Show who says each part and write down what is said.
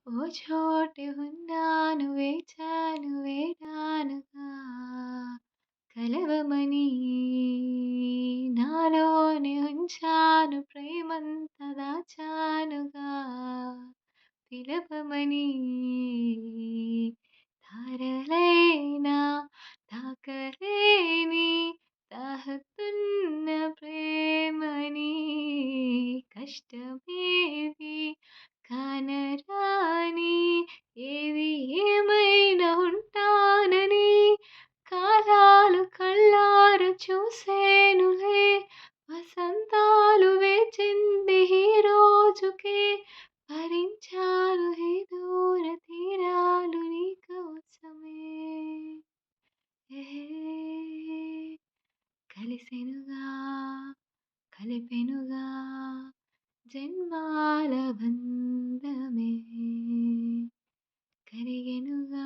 Speaker 1: ఓ చోట ఉన్నాను వేచాను వేడానుగా కలవమని నాలోనే ఉంచాను ప్రేమంత దాచానుగా పిలవమని తారలైనా తాకలేని తాహతున్న ప్రేమని కష్టమేది కానరాని ఏది ఏమైనా ఉంటానని కాలాలు కళ్ళారు చూసేనులే వసంతాలు వేచింది ఈ రోజుకే భరించాను ఈ దూర తీరాలు నీకోసమే ఏ కలిసెనుగా కలిపెనుగా జన్మాల బంధమే కరిగెనుగా